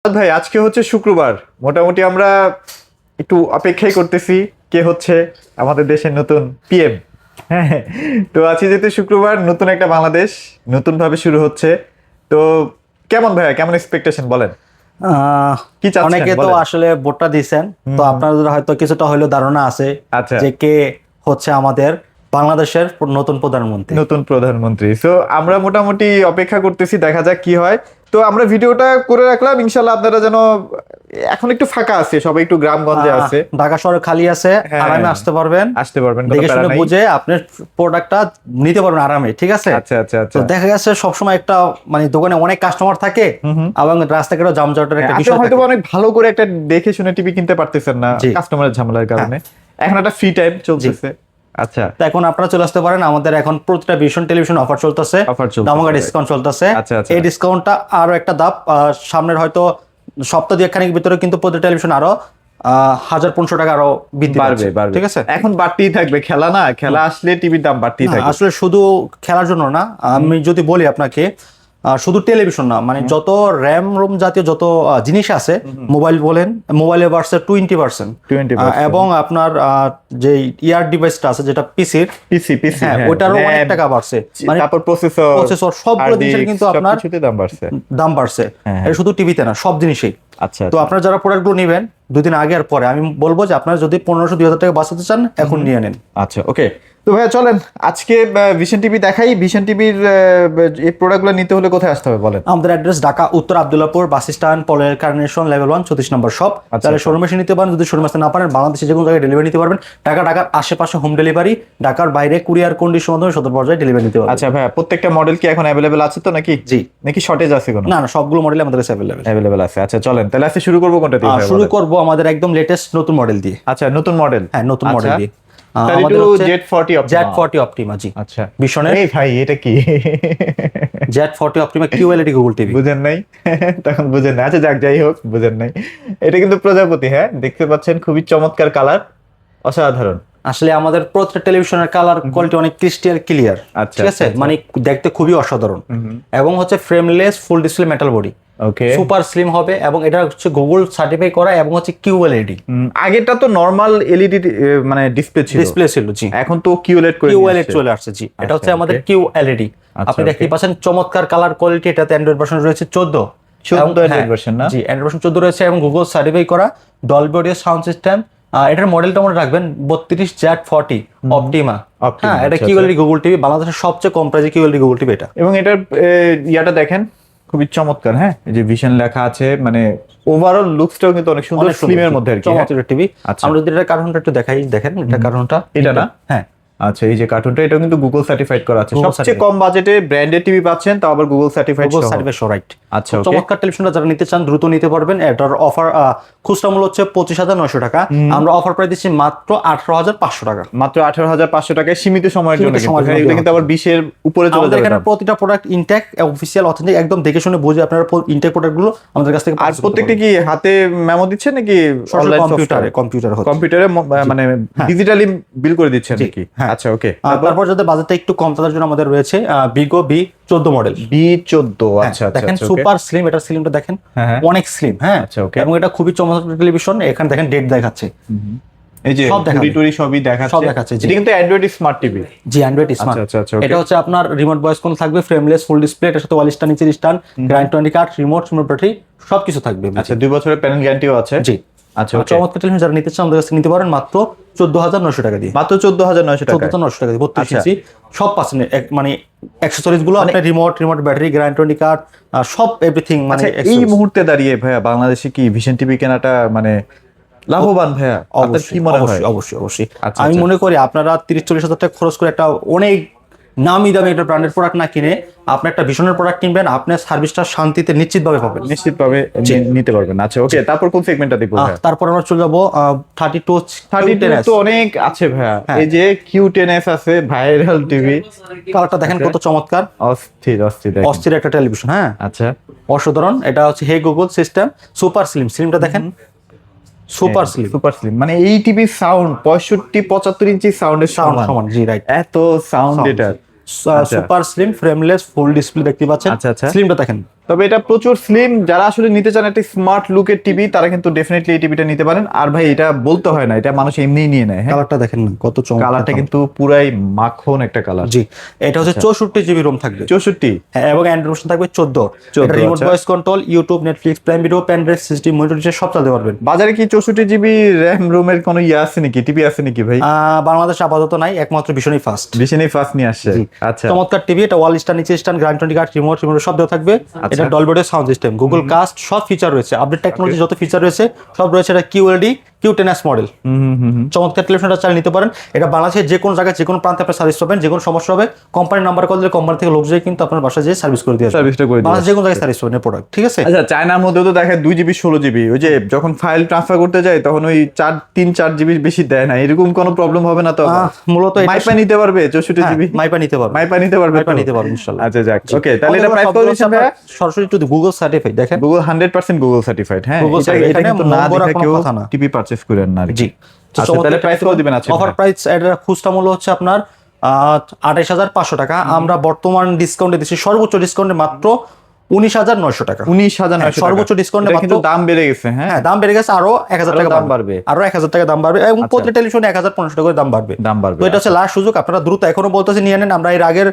ভাই আজকে হচ্ছে শুক্রবার, মোটামুটি আমরা একটু অপেক্ষাই করতেছি কে হচ্ছে আমাদের দেশের নতুন পিএম। হ্যাঁ, তো আজকে যেহেতু শুক্রবার, নতুন একটা বাংলাদেশ নতুন ভাবে শুরু হচ্ছে। তো কেমন ভাইয়া, কেমন এক্সপেকটেশন বলেন, কি চাচ্ছেন অনেকে তো বলেন? আসলে ভোটটা দিচ্ছেন, তো আপনাদের হয়তো কিছুটা হলেও ধারণা আছে আচ্ছা, যে কে হচ্ছে আমাদের বাংলাদেশের নতুন প্রধানমন্ত্রী। নতুন প্রধানমন্ত্রী। সো আমরা মোটামুটি অপেক্ষা করতেছি, দেখা যাক কি হয়। তো আমরা ভিডিওটা করে রাখলাম, ইনশাল্লাহ আপনারা যেন, এখন একটু ফাঁকা আছে, সবাই একটু গ্রামগঞ্জে আছে। ঢাকা শহরে খালি আছে, হ্যাঁ, আরামে আসতে পারবেন, আসতে পারবেন, কোনো দেখে প্যারা শুনে নাই। বুঝে আপনি প্রোডাক্টটা নিতে পারবেন আরামে, ঠিক আছে? আচ্ছা আচ্ছা তো আচ্ছা। দেখা গেছে সবসময় একটা মানে দোকানে অনেক কাস্টমার থাকে এবং রাস্তাঘাটে জামজটের একটা আপনি বিষয় হয়তো থাকে। অনেক ভালো করে একটা দেখে শুনে টিভি কিনতে পারতেছেন না জি। কাস্টমারের ঝামেলার কারণে, এখন একটা ফ্রি টাইম চলতেছে। আচ্ছা, তো এখন আপনারা চলে আসতে পারেন, আমাদের এখন প্রতিটা ভিশন টেলিভিশন অফার চলতেছে, Offer চলতেছে, দামাকা right. ডিসকাউন্ট চলতেছে। আচ্ছা, আচ্ছা। এই ডিসকাউন্টটা আরো একটা ধাপ সামনের হয়তো সপ্তাহ দুয়েকখানেক ভিতরে কিন্তু প্রতি টেলিভিশন আরো 1500 টাকা আরো বৃদ্ধি বাড়বে পাচ্ছে, বাড়বে, ঠিক আছে? এখন বাড়তেই থাকবে, খেলা না, খেলা আসলে টিভির দাম বাড়তেই না, থাকবে। আসলে শুধু খেলার জন্য না, আমি যদি বলি আপনাকে, শুধু টেলিভিশন না, মানে যত র্যাম রোম জাতীয় যত জিনিস আছে, মোবাইল বলেন, মোবাইলে বাড়ছে 20%, 20%, এবং আপনার যে ইয়ার ডিভাইসটা আছে যেটা পিসির, পিসি পিসি, হ্যাঁ ওইটারও অনেক টাকা বাড়ছে, মানে তারপর প্রসেসর প্রসেসর সবগুলো জিনিসের কিন্তু আপনার সবকিছুতে দাম বাড়ছে। দাম বাড়ছে। হ্যাঁ। এটা শুধু টিভিতে না, সব জিনিসেই। আচ্ছা, তো আপনারা যারা প্রোডাক্টগুলো নেবেন দুদিন আগে আর পরে, আমি বলবো যে আপনারা যদি 1500-2000 টাকা বাঁচাতে চান এখন নিয়ে নেন। আচ্ছা, ওকে। তো ভাইয়া চলেন আজকে ভিশন টিভি দেখাই। ভিশন টিভির এই প্রোডাক্টগুলো নিতে হলে কোথায় আসতে হবে বলেন? আমাদের অ্যাড্রেস ঢাকা উত্তর আব্দুল্লাহপুর বাস স্ট্যান্ড, পলের কার্নেশন, লেভেল 1 34 নম্বর শপ। তাহলে শোরুমে এসে নিতে পারেন, যদি শোরুমে আসতে না পারেন বাংলাদেশে যে কোনো জায়গায় ডেলিভারি নিতে পারবেন। ঢাকার আশেপাশে হোম ডেলিভারি, ঢাকার বাইরে কুরিয়ার কন্ডিশন মাধ্যমে সদর পর্যায়ে ডেলিভারি নিতে পারবেন। আচ্ছা ভাইয়া, প্রত্যেকটা মডেল কি এখন অ্যাভেলেবেল আছে তো নাকি? জি। নাকি শর্টেজ আছে কোনো? না না, সবগুলো মডেল আমাদের কাছে অ্যাভেলেবেল আছে। আচ্ছা চলেন তাহলে আজকে শুরু করবো কোনটা দিয়ে ভাইয়া শুরু বলেন? করব আমাদের একদম লেটেস্ট নতুন মডেল দিয়ে। আচ্ছা, নতুন মডেল। হ্যাঁ, নতুন মডেল দিয়ে। আমাদের Z40 Z40 অপটিমা, জি। আচ্ছা, ভীষণের এই ভাই এটা কি? Z40 Optima QLED Google TV. বুঝেন নাই? তখন বুঝেন না, আচ্ছা যাক, যাই হোক, বুঝেন নাই। এটা কিন্তু প্রজাপতি, হ্যাঁ দেখতে পাচ্ছেন, খুবই চমৎকার কালার, অসাধারণ। আসলে আমাদের প্রত্যেকটা টেলিভিশনের কালার কোয়ালিটি অনেক ক্রিস্টাল ক্লিয়ার, আচ্ছা, ঠিক আছে? আচ্ছা, মানে দেখতে খুবই অসাধারণ, এবং হচ্ছে frameless full display metal body, okay. Super slim হবে, এবং এটা হচ্ছে গুগল সার্টিফাই করা, এবং হচ্ছে QLED আগেরটা তো নরমাল এলইডি মানে ডিসপ্লে ছিল, ডিসপ্লে ছিল, জি। এখন তো কিউলেট করে নিয়ে QLED আসছে। চলে আসছে, জি। এটা হচ্ছে আচ্ছা, আমাদের okay. QLED। আচ্ছা, আপনি দেখতেই okay. পাচ্ছেন চমৎকার কালার কোয়ালিটি। এটাতে অ্যান্ড্রয়েড ভার্সন রয়েছে 14 Android version না? জি, অ্যান্ড্রয়েড ভার্সন 14 রয়েছে, এবং গুগল সার্টিফাই করা ডলবি অডিও সাউন্ড সিস্টেম। এটার মডেলটা মনে রাখবেন 32 Z40 অপটিমা। হ্যাঁ, এটা আচ্ছা, QLED গুগল টিভি, বাংলাদেশের সবচেয়ে কম প্রাইসে QLED গুগল টিভি এটা। এবং এটার ইয়াটা দেখেন, খুবই চমৎকার। হ্যাঁ, এই যে ভিশন লেখা আছে, মানে ওভারঅল লুকসটাও কিন্তু অনেক সুন্দর, স্লিমের মধ্যে আর কি। চমৎকার টিভি। আচ্ছা। আমরা যদি এটা কার্টুনটা একটু দেখাই, দেখেন এটা কার্টুনটা, এটা না? হ্যাঁ। আচ্ছা, এই যে কার্টুনটা, এটা কিন্তু গুগল সার্টিফাইড করা আছে। Google সবচেয়ে certified। কম বাজেটে ব্র্যান্ডেড টিভি পাচ্ছেন, তাও আবার গুগল সার্টিফাইড গুগল সহ। Certify right. আচ্ছা, okay. চমৎকার টেলিভিশনটা যারা নিতে চান দ্রুত নিতে পারবেন। এটার অফার খুচরা মূল্য হচ্ছে 25,900 টাকা, আমরা অফার প্রাইস দিচ্ছি মাত্র 18,500 টাকা। মাত্র 18,500 টাকায় সীমিত সময়ের জন্য। সীমিত সময়ের জন্য এটা কিন্তু আবার 20-এর উপরে চলে আমাদের যাবে এখানে দাম। প্রতিটা প্রোডাক্ট ইনটেক, অফিসিয়াল, অথেন্টিক, একদম দেখে শুনে বুঝে আপনারা ইনটেক প্রোডাক্টগুলো আমাদের কাছ থেকে আর প্রত্যেকটা কি হাতে মেমো দিচ্ছে নাকি অনলাইন কম্পিউটারে কম্পিউটারে মানে ডিজিটালি বিল করে দিচ্ছেন নাকি? হ্যাঁ। আচ্ছা, ওকে। তারপর যাদের বাজেটটা একটু কম তাদের জন্য আমাদের রয়েছে বিগো B14 মডেল। B14, আচ্ছা আচ্ছা, দেখেন okay. সুপার স্লিম, এটা স্লিমটা দেখেন, হ্যাঁ। অনেক স্লিম। হ্যাঁ, আচ্ছা, okay. এবং এটা খুবই চমৎকার টেলিভিশন। এখানে দেখেন ডেট দেখাচ্ছে, এই যে সব দেখাবে। টুরি সবই দেখাচ্ছে, সব দেখাচ্ছে, জি। এটা কিন্তু অ্যান্ড্রয়েড স্মার্ট টিভি। জি, অ্যান্ড্রয়েড স্মার্ট। আচ্ছা, আচ্ছা, okay. এটা হচ্ছে আপনার রিমোট ভয়েস কন্ট্রোল থাকবে, ফ্রেমলেস ফুল ডিসপ্লে, এটার সাথে ওয়াল স্ট্যান্ড, নিচের স্ট্যান্ড, গ্রাইন্ড 20 কার্ড, রিমোট ব্যাটারি সবকিছু থাকবে। আচ্ছা, 2 বছরের প্যানেল গ্যারান্টিও আছে। জি। আচ্ছা, okay. চমৎকার টেলিভিশন যারা নিতে চান আমাদের কাছে নিতে পারেন মাত্র 14,900 টাকা দিয়ে। মাত্র 14,900 টাকা। 14,900 টাকা দিয়ে 32 আচ্ছা। ইঞ্চি সব পাচ্ছেন, মানে অ্যাকসেসরিজ গুলো, আপনার রিমোট ব্যাটারি, গ্রাইন্ড 20 কার্ড, সব এভরিথিং। মানে আচ্ছা, এই মুহূর্তে দাঁড়িয়ে ভাইয়া বাংলাদেশে কি ভিশন টিভি কেনাটা মানে লাভবান ভাইয়া? আপনার কি মনে হয়? অবশ্যই। আচ্ছা, আমি আচ্ছা। মনে করি আপনারা 30-40 হাজার টাকা খরচ করে একটা অনেক নামি দামি একটা ব্র্যান্ডেড প্রোডাক্ট না কিনে আপনি একটা ভীষণের প্রোডাক্ট কিনবেন, আপনার সার্ভিসটা শান্তিতে নিশ্চিতভাবে পাবেন, নিশ্চিতভাবে নিতে পারবেন। আচ্ছা, ওকে। তারপর কোন সেগমেন্টটা দেখবো ভাইয়া? তারপর আমরা চলে যাবো 32 তো অনেক আছে ভাইয়া। এই যে Q10s আছে, ভাইরাল টিভি। কালারটা দেখেন কত চমৎকার, অস্থির একটা টেলিভিশন। হ্যাঁ, আচ্ছা, অসাধারণ। এটা হচ্ছে হে গুগল সিস্টেম সুপার স্লিমটা দেখেন, সুপার স্লিম, মানে এই টিভি সাউন্ড 65-75 ইঞ্চি সাউন্ডের সমান। জি, রাইট। এত সাউন্ড এটা। Super slim frameless full display দেখতে পাচ্ছেন। আচ্ছা, আচ্ছা। স্লিমটা দেখেন, তবে এটা প্রচুর স্লিম, যারা আসলে নিতে চান একটা স্মার্ট লুকের টিভি তারা কিন্তু ডেফিনেটলি এই টিভিটা নিতে পারেন। আর ভাই এটা বলতে হয় না, এটা মানুষ এমনিই নিয়ে নেয়। হ্যাঁ, কালারটা দেখেন না কত চমৎকার কালারটা কিন্তু পুরাই মাখন একটা কালার। জি, এটা হচ্ছে 64 জিবি রোম থাকবে। 64, হ্যাঁ, এবং অ্যান্ড্রয়েড ভার্সন থাকবে 14। এটা রিমোট আচ্ছা। Voice control, YouTube, Netflix, Prime video, pen drive, system, monitor সব চালাতে পারবেন। বাজারে কি 64 জিবি র্যাম রোমের কোনো ইয়ে আছে নাকি, টিভি আছে নাকি ভাই? বাংলাদেশে আপাতত নাই, একমাত্র ভীষণই ফাস্ট। ভীষণই ফাস্ট নিয়ে আসছে। আচ্ছা, চমৎকার টিভি, এটা ওয়াল স্ট্যান্ড, নিচে স্ট্যান্ড, গ্রাইন্ড 20 কার্ড, রিমোট সব দেওয়া থাকবে। এটা Dolby sound system, Google cast, সব ফিচার রয়েছে, আপডেট টেকনোলজি যত ফিচার রয়েছে সব রয়েছে। এটা কিউএলডি Q10s মডেল। চমৎকার টেলিভিশনটা চালিয়ে নিতে পারেন। এটা বাংলাদেশের যে কোনো জায়গায় যে কোনো প্রান্তে আপনার সার্ভিস পাবেন। যে কোনো সমস্যা হবে কোম্পানির নাম্বার কল দিলে কোম্পানি থেকে লোক যায় কিন্তু আপনার বাসায় যেয়ে সার্ভিস করে দিয়ে আসবে। সার্ভিসটা করে দিয়ে বাংলাদেশ যে কোনো জায়গায় সার্ভিস পাবেন প্রোডাক্ট, ঠিক আছে? আচ্ছা, চায়নার মধ্যেও তো দেখায় 2 জিবি 16 জিবি, ওই যে যখন ফাইল ট্রান্সফার করতে যায় তখন ওই 3-4 জিবি বেশি দেয় না, এরকম কোনো প্রবলেম হবে না তো? মূলত এটা মাইপা নিতে পারবে 64 জিবি? মাইপা নিতে পারবে, মাইপা নিতে পারবে, মাইপা নিতে পারবে ইনশাআল্লাহ। আচ্ছা, যাক, ওকে। তাহলে এটা প্রাইস কত দিচ্ছেন ভাইয়া? সরাসরি টু গুগল সার্টিফাইড, দেখেন গুগল 100% গুগল সার্টিফাইড। হ্যাঁ, Google এটা certified, কিন্তু না নম্বর আর দেখে কোনো কেউ কথা না। টিভি পারচেজ করেন না আর কি। জি। আচ্ছা, তাহলে প্রাইস কত দিবেন? আচ্ছা, অফার প্রাইস এটার খুচরা মূল্য হচ্ছে আপনার 28,500 টাকা। আমরা বর্তমান ডিসকাউন্টে দিচ্ছি, সর্বোচ্চ ডিসকাউন্টে মাত্র 19,900 টাকা। 19,900 সর্বোচ্চ ডিসকাউন্টে কিন্তু দাম বেড়ে গেছে। হ্যাঁ, হ্যাঁ, দাম বেড়ে গেছে, আরো 1,000 টাকা দাম বাড়বে। আরো 1,000 টাকা দাম বাড়বে, এবং প্রতি টেলিভিশনে 1,500 টাকা করে দাম বাড়বে। তো এটা হচ্ছে লাস্ট সুযোগ, আপনারা দ্রুত এখনো বলতেছি নিয়ে নেন। আমরা এর আগের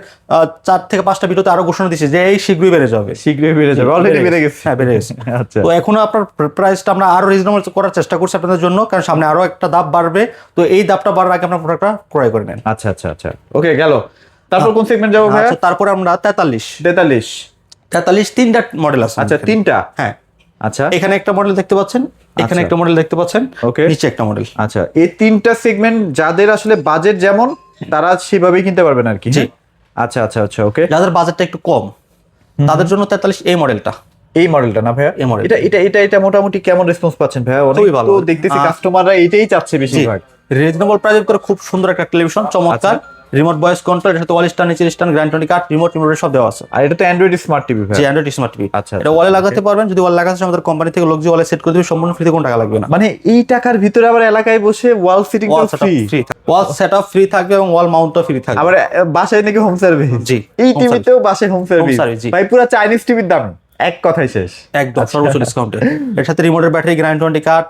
4 থেকে 5টা ভিডিওতে আরো ঘোষণা দিচ্ছি যে এই শীঘ্রই বেড়ে যাবে, শীঘ্রই বেড়ে যাবে, অলরেডি বেড়ে গেছে। হ্যাঁ, বেড়ে গেছে। আচ্ছা, তো এখনো আপনার প্রাইসটা আমরা আরো রিজনেবল করার চেষ্টা করছি আপনাদের জন্য, কারণ সামনে আরো একটা ধাপ বাড়বে। তো এই ধাপটা বাড়ার আগে আপনার প্রোডাক্টটা ক্রয় করে নেন। আচ্ছা, আচ্ছা, আচ্ছা, ওকে, গেল। তারপর কোন সেগমেন্ট যাবো ভাই? আচ্ছা, তারপরে আমরা 43 তিনটা মডেল আছে। আচ্ছা, 3টা। হ্যাঁ, আচ্ছা, এখানে একটা মডেল দেখতে পাচ্ছেন, এখানে একটা মডেল দেখতে পাচ্ছেন, ওকে, নিচে একটা মডেল। আচ্ছা, এই 3টা সেগমেন্ট যাদের আসলে বাজেট যেমন তারা সেভাবেই কিনতে পারবেন আর কি। জি। আচ্ছা, আচ্ছা, আচ্ছা, ওকে। যাদের বাজেটটা একটু কম তাদের জন্য 43 এই মডেলটা। এই মডেলটা না ভাইয়া? এই মডেল, এটা এটা এটা এটা মোটামুটি কেমন রেসপন্স পাচ্ছেন ভাইয়া? অনেক খুবই ভালো। তো দেখতেছি কাস্টমাররা এটাই চাচ্ছে বেশিরভাগ। রিজনেবল প্রাইসের করে খুব সুন্দর একটা টেলিভিশন, চমৎকার রিমোট ভয়েস কন্ট্রোল, এর সাথে ওয়াল স্ট্যান্ড, নিচে স্ট্যান্ড, গ্র্যান্ড 20 কার্ড, রিমোট সব দেওয়া আছে। আর এটা তো অ্যান্ড্রয়েড স্মার্ট টিভি ভাই? জি, অ্যান্ড্রয়েড স্মার্ট টিভি। আচ্ছা, এটা ওয়ালে লাগাতে পারবেন, যদি ওয়াল লাগাতে চান আমাদের কোম্পানি থেকে লোক যে ওয়ালে সেট করে দিবে, সম্পূর্ণ ফ্রিতে, কোনো টাকা লাগবে না। মানে এই টাকার ভিতরে আবার এলাকায় বসে ওয়াল সিটিং ফ্রি? ওয়াল সেটআপ ফ্রি থাকবে এবং ওয়াল মাউন্টও ফ্রি থাকবে। আবার বাসায় নাকি হোম সার্ভিস? জি, এই টিভিতেও বাসায় হোম সার্ভিস service, জি। ভাই, পুরো চাইনিজ টিভির দাম এক কথাই শেষ একদম সর্বোচ্চ ডিসকাউন্টে। এর সাথে রিমোটের ব্যাটারি, গ্র্যান্ড 20 কার্ড,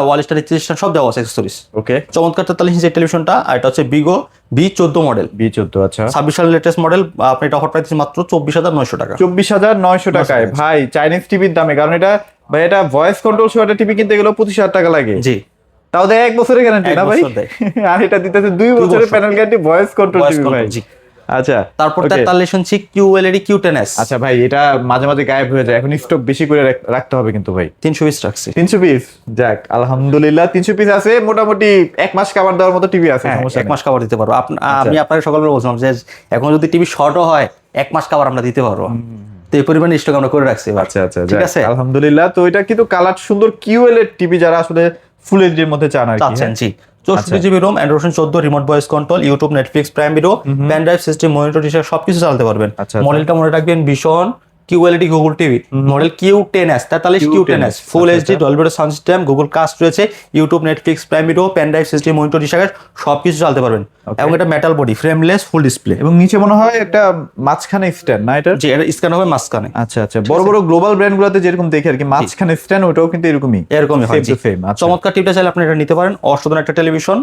ওয়াল স্ট্যান্ড সব দেওয়া আছে অ্যাকসেসরিজ। ওকে, চমৎকার 43 ইঞ্চি টেলিভিশনটা। আর এটা হচ্ছে বিগো B14 মডেল, B14। আচ্ছা, 26 সালের লেটেস্ট মডেল। আপনি এটা অফার প্রাইস মাত্র 24,900 টাকা। 24,900 টাকায় ভাই, চাইনিজ টিভির দামে। কারণ এটা ভাই, এটা ভয়েস কন্ট্রোল সহ একটা টিভি কিনতে গেলেও 25,000 টাকা লাগে। জি, তাও দেয় 1 বছরের গ্যারান্টি না ভাই? আর এটা দিতেছে 2 বছরের panel guarantee, voice control TV ভাই। জি। আচ্ছা, তারপর okay. 43 ইঞ্চি QLED Q10s। আচ্ছা ভাই, এটা মাঝে মাঝে গায়েব হয়ে যায়, এখন স্টক বেশি করে রাখতে হবে কিন্তু ভাই। 300 পিস রাখছি। 300 পিস? যাক, আলহামদুলিল্লাহ, 300 পিস আছে, মোটামুটি 1 মাস কভার দেওয়ার মতো টিভি আছে, সমস্যা 1 নেই। মাস কভার দিতে পারবো। আমি আপনাকে সকালবেলা বলছিলাম যে এখন যদি টিভি শর্টও হয় 1 মাস কভার আমরা দিতে পারবো। তো এই পরিমাণে স্টক আমরা করে রাখছি। আচ্ছা, আচ্ছা, ঠিক আছে, আলহামদুলিল্লাহ। তো এটা কিন্তু কালার সুন্দর QLED টিভি, যারা আসলে ফুল এইচডি এর মধ্যে চান আর কি। চাচ্ছেন, জি। 64 GB ROM, Android 14, remote voice control, YouTube, Netflix, Prime video, pen drive, system, monitor সবকিছু চালাতে পারবেন। মডেলটা মনে রাখবেন, ভীষণ QLED Google TV model Q10s, 43 Q10s, full HD, Dolby sound system, Google cast রয়েছে, YouTube, Netflix, Prime video, pen drive, system, monitor সবকিছু চালাতে পারবেন। এবং এটা metal body, frameless, full display, এবং নিচে মনে হয় একটা মাঝখানে স্ট্যান্ড না এটা? জি, এটা স্ক্যান হবে মাঝখানে। আচ্ছা, আচ্ছা, বড় বড় গ্লোবাল ব্র্যান্ড গুলোতে যেরকম দেখি আর কি, মাঝখানে স্ট্যান্ড, ওটাও কিন্তু এরকমই হয়। সেম। চমৎকার টিভিটা চাইলে আপনি এটা নিতে পারেন, অসাধারণ একটা টেলিভিশন।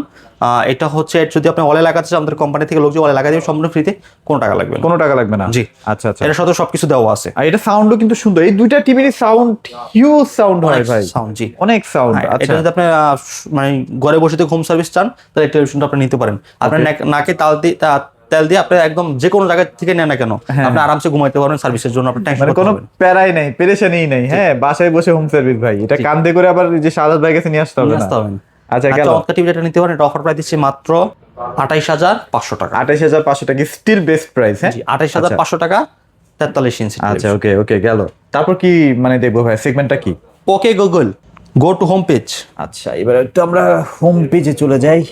এটা হচ্ছে যদি আপনি ওয়ালে লাগাতে চান আমাদের কোম্পানি থেকে লোক যে ওয়ালে লাগাই দেবে সম্পূর্ণ ফ্রিতে, কোনো টাকা লাগবে না। কোনো টাকা লাগবে না? জি। আচ্ছা, আচ্ছা, এর সাথে সবকিছু দেওয়া আছে। আর এটা সাউন্ডও কিন্তু সুন্দর, এই দুইটা টিভির সাউন্ড হিউজ সাউন্ড হয় ভাই, সাউন্ড, জি, অনেক সাউন্ড। এটা আচ্ছা, যদি আপনি মানে ঘরে বসে হোম সার্ভিস চান তাহলে এই টেলিভিশনটা আপনি নিতে পারেন। আপনার নাকে তেল দিয়ে আপনি একদম যে কোনো জায়গা থেকে নেন না কেন আপনি আরামসে ঘুমাইতে পারবেন, সার্ভিসের জন্য আপনি টেনশন মানে কোনো প্যারাই নাই, পেরেশানি নাই। হ্যাঁ, বাসায় বসে হোম সার্ভিস ভাই, এটা কান্দে করে আবার যে সাদাত ভাই কাছে নিয়ে আসতে হবে না। আচ্ছা, গেল। চমৎকার টিভিটা নিতে পারেন, এটা অফার প্রাইস দিচ্ছি মাত্র 28,500 টাকা। 28,500 টাকা স্টিল বেস্ট প্রাইস। হ্যাঁ, 28,500 টাকা, 43 ইঞ্চি। আচ্ছা, ওকে, ওকে, গেল। তারপর কি মানে দেখবো ভাই, সেগমেন্টটা কি? Okay Google, go to home page. আচ্ছা, এবার একটু আমরা হোম পেজে চলে যাই।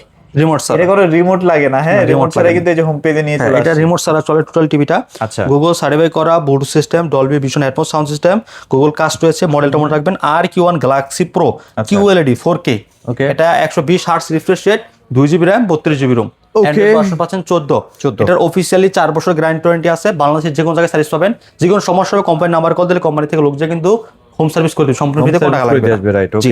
রিমোট ছাড়া, এটা কোনো রিমোট লাগে না? হ্যাঁ, রিমোট ছাড়া কিন্তু এই যে হোম পেজে নিয়ে চলে আসে। এটা রিমোট ছাড়া চলে টোটাল টিভিটা। আচ্ছা, গুগল সার্ভে করা, Bluetooth system, Dolby Vision, Atmos sound system, Google cast রয়েছে। মডেলটা মনে রাখবেন RQ1 Galaxy pro QLED 4K। ওকে, এটা 120 hertz refresh rate, 2 GB RAM, 32 GB ROM. Android version পাচ্ছেন 14। এটার অফিসিয়ালি 4 বছর গ্যারান্টি ওয়ারেন্টি আছে। বাংলাদেশের যে কোনো জায়গায় সার্ভিস পাবেন, যে কোনো সমস্যা হবে কোম্পানি নাম্বার কল দিলে কোম্পানি থেকে লোক যায় কিন্তু হোম সার্ভিস করে দিবে, সম্পূর্ণ ফ্রিতে, কোনো টাকা লাগবে না। জি,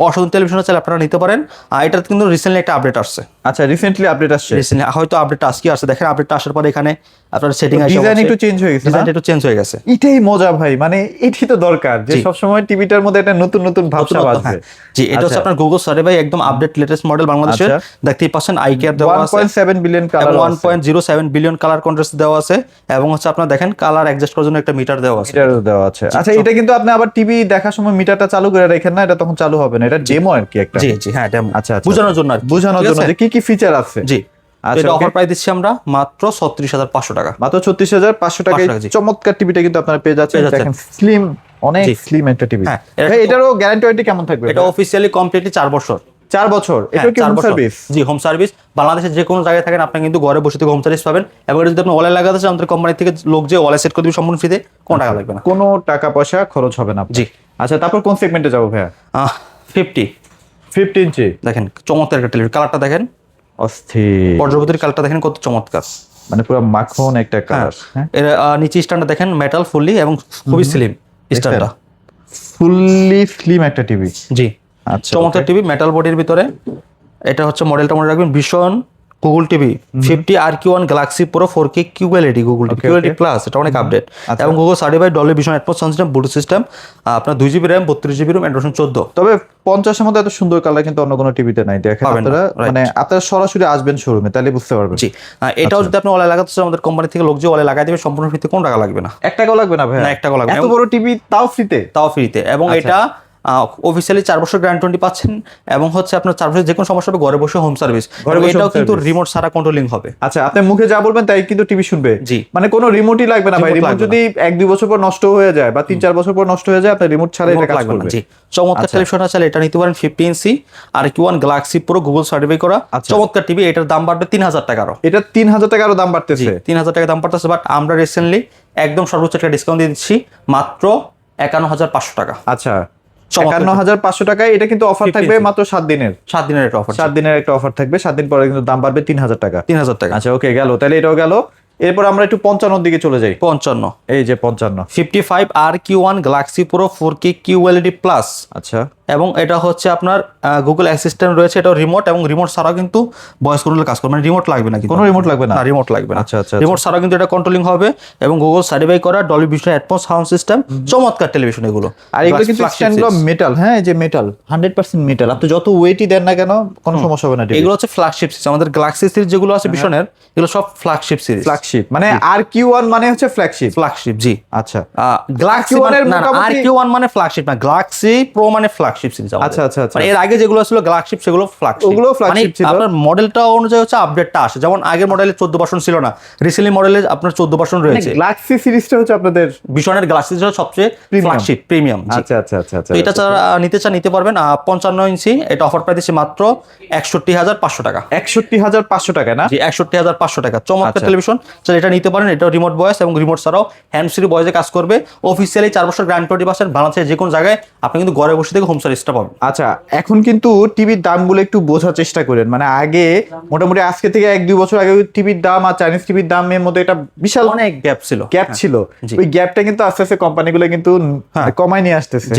অসাধারণ টেলিভিশন চাইলে আপনারা নিতে পারেন। আর এটা কিন্তু রিসেন্টলি একটা আপডেট আসছে। আচ্ছা, রিসেন্টলি আপডেট আসছে। রিসেন্টলি হয়তো আপডেট আজকে আসছে, দেখেন আপডেটটা আসার পরে এখানে আপনার সেটিং আছে, ডিজাইন একটু চেঞ্জ হয়ে গেছে, ডিজাইন একটু চেঞ্জ হয়ে গেছে। এটাই মজা ভাই, মানে এটাই তো দরকার যে সব সময় টিভিটার মধ্যে একটা নতুন নতুন ভাবসাব আসবে। জি, এটা হচ্ছে আপনার গুগল সার্ভে একদম আপডেট লেটেস্ট মডেল বাংলাদেশের। দেখতেই পাচ্ছেন আই কেয়ার দেওয়া আছে, 1.7 billion colour, 1.07 billion colour contrast দেওয়া আছে, এবং হচ্ছে আপনার দেখেন কালার অ্যাডজাস্ট করার জন্য একটা মিটার দেওয়া আছে। মিটার দেওয়া আছে। আচ্ছা, এটা কিন্তু আপনি আবার টিভি দেখার সময় মিটারটা চালু করে রাখেন না, এটা তখন চালু হবে না, এটা ডেমো আর কি একটা। জি জি, হ্যাঁ ডেমো, আচ্ছা, বোঝানোর জন্য আর কি, বোঝানোর জন্য যে কি কি ফিচার আছে। জি, আচ্ছা, এটা অফার প্রাইস দিচ্ছি আমরা মাত্র 36,500 টাকা। মাত্র 36,500 টাকায় চমৎকার টিভিটা কিন্তু আপনারা পেয়ে যাচ্ছেন। দেখেন স্লিম, অনেক স্লিম একটা টিভি। ভাই এটারও গ্যারান্টি ওয়ারেন্টি কেমন থাকবে? এটা অফিশিয়ালি কমপ্লিটলি 4 বছর। 4 বছর। এটা কি হোম সার্ভিস? জি, হোম সার্ভিস। বাংলাদেশের যে কোনো জায়গায় থাকেন আপনি কিন্তু ঘরে বসে থেকে হোম সার্ভিস পাবেন। এবং এটা যদি আপনি ওয়ালে লাগাতে চান, আমাদের কোম্পানি থেকে লোক যে ওয়ালে সেট করে দিবে সম্পূর্ণ ফ্রিতে, কোনো টাকা লাগবে না, কোনো টাকা পয়সা খরচ হবে না। জি। আচ্ছা, তারপর কোন সেগমেন্টে যাবো ভাইয়া? 50 ইঞ্চি। দেখেন চমৎকার একটা টেলিভিশন, কালারটা দেখেন অস্থির, বজ্রপতির কালারটা দেখেন কত চমৎকার, মানে পুরো মাখন একটা কালার। এর নিচে স্ট্যান্ডটা দেখেন মেটাল ফুললি এবং খুবই স্লিম স্ট্যান্ডটা, ফুললি স্লিম একটা টিভি। জি, আচ্ছা, চমৎকার টিভি মেটাল বডির ভিতরে। এটা হচ্ছে মডেলটা মনে রাখবেন, ভীষণ Google TV 50 RQ1 Galaxy pro 4K QLED Google TV, QLED plus, এটা অনেক আপডেট। এবং Google certified Dolby Vision Atmos sound system, Bluetooth system, আপনার 2GB RAM 32GB ROM, Android 14। তবে 50 এর মধ্যে এত সুন্দর কালার কিন্তু অন্য কোনো টিভিতে নাই। দেখেন আপনারা, মানে আপনারা সরাসরি আসবেন শোরুমে, তাহলে বুঝতে পারবেন। জি, এটাও যদি আপনি ওয়ালে লাগাতে চান, আমাদের কোম্পানি থেকে লোক যে ওয়ালে লাগাই দেবে সম্পূর্ণ ফ্রিতে, কোনো টাকা লাগবে না। 1 টাকাও লাগবে না ভাই? না, 1 টাকাও লাগবে না। এত বড় টিভি তাও ফ্রিতে? তাও ফ্রিতে। এবং এটা অফিসিয়ালি 4 বছর গ্যারান্টি পাচ্ছেন, এবং হচ্ছে আপনার 4 বছর যে কোনো সমস্যা হবে ঘরে বসে হোম সার্ভিস। এটাও কিন্তু রিমোট ছাড়া কন্ট্রোলিং হবে। আচ্ছা, আপনি মুখে যা বলবেন তাই কিন্তু টিভি শুনবে। জি, মানে কোনো রিমোটই লাগবে না ভাই। রিমোট যদি 1-2 বছর পর নষ্ট হয়ে যায় বা 3-4 বছর পর নষ্ট হয়ে যায়, আপনার রিমোট ছাড়া এটা কাজ করবে। জি, চমৎকার টেলিভিশন আছে, এটা নিতে পারেন 50 ইঞ্চি RQ1 Galaxy pro Google certify করা চমৎকার টিভি। এটার দাম বাড়বে 3,000 টাকা আরো। এটা 3,000 টাকা আরো দাম বাড়তেছে? 3,000 টাকা দাম বাড়তেছে, বাট আমরা রিসেন্টলি একদম সর্বোচ্চ একটা ডিসকাউন্ট দিয়ে দিচ্ছি মাত্র 51,500 টাকা। আচ্ছা, 51,500 টাকায় এটা কিন্তু অফার থাকবে মাত্র 7 দিনের। 7 দিনের একটা অফার, 7 দিনের একটা অফার থাকবে। 7 দিন পরে কিন্তু দাম বাড়বে 3,000 টাকা। 3,000 টাকা। আচ্ছা, ওকে, গেল তাহলে, এটাও গেল। এরপর আমরা একটু 55 দিকে চলে যাই। 55, এই যে 55 55 RQ1 Galaxy pro 4K QLED plus. আচ্ছা, এবং এটা হচ্ছে আপনার গুগল অ্যাসিস্ট্যান্ট রয়েছে, এটা রিমোট, এবং রিমোট ছাড়াও কিন্তু ভয়েস কন্ট্রোলে কাজ করবে, মানে রিমোট লাগবে না, কোনো রিমোট লাগবে না? রিমোট লাগবে না। আচ্ছা আচ্ছা, রিমোট ছাড়াও কিন্তু এটা কন্ট্রোলিং হবে, এবং গুগল সার্টিফাই করা Dolby Vision Atmos sound system, চমৎকার টেলিভিশন এগুলো। আর এগুলো কিন্তু স্ট্যান্ডগুলো মেটাল। হ্যাঁ, এই যে মেটাল, 100% মেটাল। আপনি যত ওয়েটই দেন না কেন কোনো সমস্যা হবে না। এগুলো হচ্ছে ফ্ল্যাগশিপ সিরিজ, আমাদের গ্যালাক্সি সিরিজ যেগুলো আছে ভিশনের, এগুলো সব ফ্ল্যাগশিপ সিরিজ। ফ্ল্যাগশিপ মানে RQ1 মানে হচ্ছে ফ্ল্যাগশিপ? ফ্ল্যাগশিপ, জি। আচ্ছা, গ্যালাক্সি RQ1 মানে ফ্ল্যাগশিপ না, গ্যালাক্সি প্রো মানে ফ্ল্যাগশিপ সিরিজ। আচ্ছা আচ্ছা আচ্ছা, মানে এর আগে যেগুলো ছিল গ্যালাক্সিপ সেগুলো ফ্ল্যাগশিপ, ওগুলো ফ্ল্যাগশিপ ছিল। আপনার মডেলটা অনুযায়ী হচ্ছে আপডেটটা আসে, যেমন আগের মডেলে 14 ভার্সন ছিল না, রিসেন্টলি মডেলে আপনার 14 ভার্সন রয়েছে। গ্যালাক্সি সিরিজটা হচ্ছে আপনাদের ভিশনের গ্যালাক্সি সিরিজ সবচেয়ে ফ্ল্যাগশিপ প্রিমিয়াম। আচ্ছা আচ্ছা আচ্ছা আচ্ছা, এটা যারা নিতে পারবেন। 55 ইঞ্চি, এটা অফার প্রাইস দিচ্ছে মাত্র 61,500 টাকা। 61,500 টাকা না? জি, 61,500 টাকা। চমৎকার টেলিভিশন, এটা নিতে পারেন। এটা রিমোট ভয়েস এবং রিমোট ছাড়াও হ্যান্ড ফ্রি ভয়েসে কাজ করবে। অফিসিয়ালি 4 বছর গ্যারান্টি পাচ্ছেন। বাংলাদেশের যে কোনো জায়গায় আপনি কিন্তু ঘরে বসে থেকে হোম সার্ভিসটা পাবেন। আচ্ছা, এখন কিন্তু টিভির দামগুলো একটু বোঝার চেষ্টা করেন। মানে আগে মোটামুটি আজকে থেকে 1-2 বছর আগে টিভির দাম আর চাইনিজ টিভির দামের মধ্যে একটা বিশাল অনেক গ্যাপ ছিল। ওই গ্যাপটা কিন্তু আস্তে আস্তে কোম্পানিগুলো কিন্তু কমায় নিয়ে আসতেছে।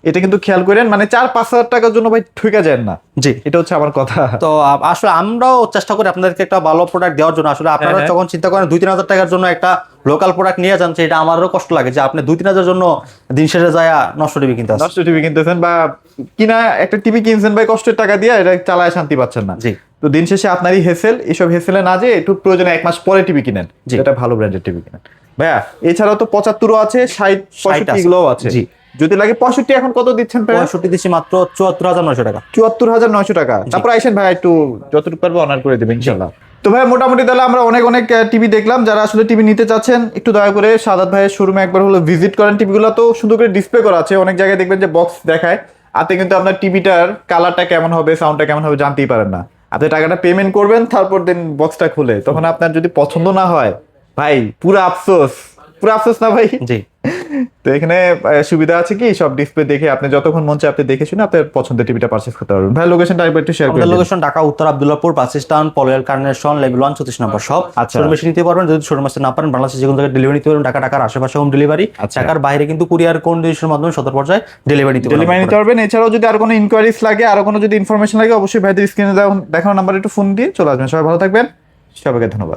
এটা কিন্তু খেয়াল করেন, মানে 4-5 হাজার টাকার জন্য ভাই ঠকে যান না। জি, এটা হচ্ছে আমার কথা। তো আসলে আমরাও চেষ্টা করি আপনাদেরকে একটা ভালো প্রোডাক্ট দেওয়ার জন্য। আসলে আপনারা যখন চিন্তা করেন 2-3 হাজার টাকার জন্য একটা লোকাল প্রোডাক্ট নিয়ে যান, এটা আমারও কষ্ট লাগে যে আপনি 2-3 হাজার জন্য দিন শেষে যায় নষ্ট টিভি কিনতে, নষ্ট টিভি কিনতেছেন, বা কিনা একটা টিভি কিনছেন ভাই কষ্টের টাকা দিয়ে, এটা চালায় শান্তি পাচ্ছেন না। জি, তো দিন শেষে আপনারই হেসেল। এইসব হেসেলে না যে একটু প্রয়োজনে 1 মাস পরে টিভি কিনেন, এটা ভালো ব্র্যান্ডের টিভি কিনেন ভাইয়া। এছাড়াও তো 75 আছে, 60-65 এগুলোও আছে। জি, যদি লাগে 65 এখন কত দিচ্ছেন? 65 দিচ্ছি মাত্র 74,900 টাকা। 74,900 টাকা। তারপর আইসেন ভাই, একটু যতটুকু পারবো অনার করে দেবেন ইনশাআল্লাহ। তো ভাই মোটামুটি তাহলে আমরা অনেক টিভি দেখলাম। যারা আসলে টিভি নিতে চাচ্ছেন, একটু দয়া করে সাদাত ভাইয়ের শোরুমে একবার হলো ভিজিট করেন। টিভিগুলো তো সুন্দর করে ডিসপ্লে করা আছে। অনেক জায়গায় দেখবেন যে বক্স দেখায়, আতে কিন্তু আপনার টিভিটার কালারটা কেমন হবে, সাউন্ডটা কেমন হবে জানতেই পারেন না। আপনি টাকাটা পেমেন্ট করবেন, তারপর দিন বক্সটা খুলে, তখন আপনার যদি পছন্দ না হয় ভাই পুরো আফসোস না ভাই? জি, তো এখানে সুবিধা আছে কি সব ডিসপ্লে দেখে আপনি যতক্ষণ মন চায় আপনি দেখে শুনে আপনার পছন্দের টিভিটা পারচেজ করতে পারবেন। ভাই লোকেশনটা আরেকবার একটু শেয়ার করে আমাদের দিন। লোকেশন ঢাকা উত্তর আব্দুল্লাহপুর বাস স্ট্যান্ড পলের কার্নেশন লেভেল 1 34 নম্বর শপ। আচ্ছা। শোরুমে এসে নিতে পারবেন, যদি শোরুমে আসতে না পারেন বাংলাদেশে যে কোনো জায়গায় ডেলিভারি নিতে পারবেন, ঢাকার আশেপাশে হোম ডেলিভারি। আচ্ছা। ঢাকার বাইরে কিন্তু কুরিয়ার কন্ডিশনের মাধ্যমে সদর পর্যায়ে ডেলিভারি নিতে ডেলিভারি নিতে পারবেন। পারবেন। এছাড়াও যদি আর কোনো ইনকোয়ারিজ লাগে, আরো কোনো যদি ইনফরমেশন লাগে, অবশ্যই ভাইদের স্ক্রিনে দেখানো নাম্বারে একটু ফোন দিয়ে চলে আসবেন। সবাই ভালো থাকবেন, সবাইকে ধন্যবাদ।